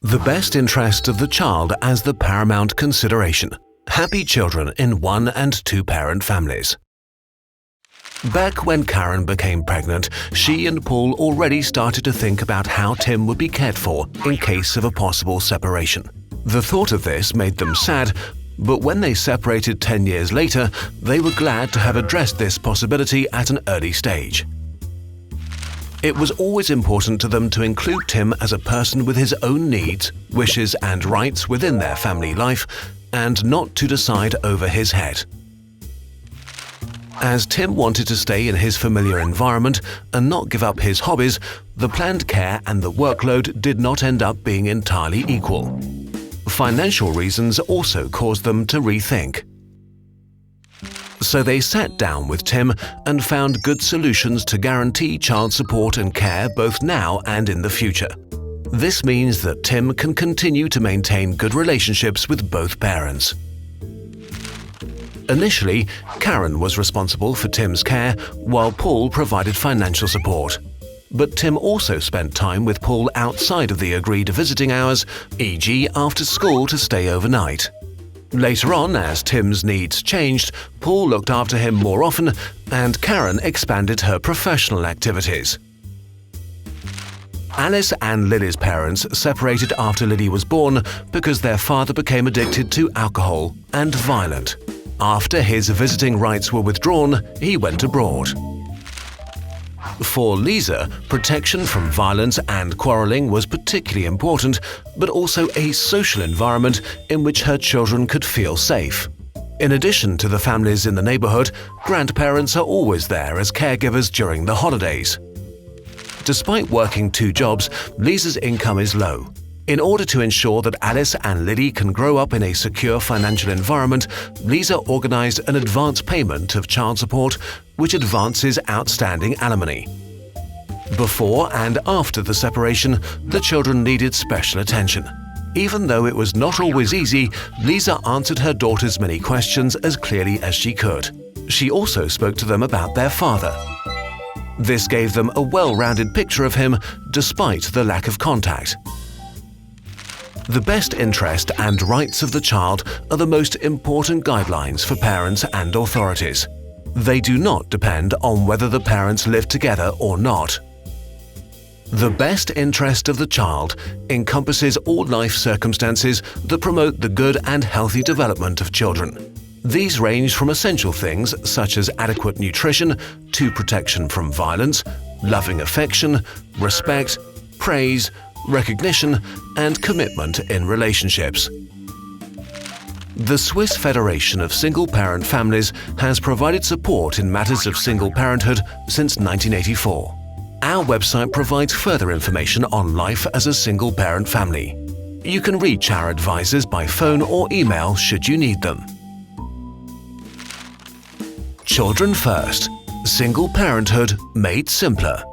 The best interest of the child as the paramount consideration. Happy children in one- and two-parent families. Back when Karen became pregnant, she and Paul already started to think about how Tim would be cared for in case of a possible separation. The thought of this made them sad, but when they separated 10 years later, they were glad to have addressed this possibility at an early stage. It was always important to them to include Tim as a person with his own needs, wishes and rights within their family life, and not to decide over his head. As Tim wanted to stay in his familiar environment and not give up his hobbies, the planned care and the workload did not end up being entirely equal. Financial reasons also caused them to rethink. So they sat down with Tim and found good solutions to guarantee child support and care both now and in the future. This means that Tim can continue to maintain good relationships with both parents. Initially, Karen was responsible for Tim's care while Paul provided financial support. But Tim also spent time with Paul outside of the agreed visiting hours, e.g. after school to stay overnight. Later on, as Tim's needs changed, Paul looked after him more often and Karen expanded her professional activities. Alice and Lily's parents separated after Lily was born because their father became addicted to alcohol and violent. After his visiting rights were withdrawn, he went abroad. For Lisa, protection from violence and quarreling was particularly important, but also a social environment in which her children could feel safe. In addition to the families in the neighborhood, grandparents are always there as caregivers during the holidays. Despite working 2 jobs, Lisa's income is low. In order to ensure that Alice and Lily can grow up in a secure financial environment, Lisa organized an advance payment of child support, which advances outstanding alimony. Before and after the separation, the children needed special attention. Even though it was not always easy, Lisa answered her daughters' many questions as clearly as she could. She also spoke to them about their father. This gave them a well-rounded picture of him, despite the lack of contact. The best interest and rights of the child are the most important guidelines for parents and authorities. They do not depend on whether the parents live together or not. The best interest of the child encompasses all life circumstances that promote the good and healthy development of children. These range from essential things such as adequate nutrition to protection from violence, loving affection, respect, praise, recognition, and commitment in relationships. The Swiss Federation of Single-Parent Families has provided support in matters of single parenthood since 1984. Our website provides further information on life as a single-parent family. You can reach our advisors by phone or email should you need them. Children First. Single Parenthood Made Simpler.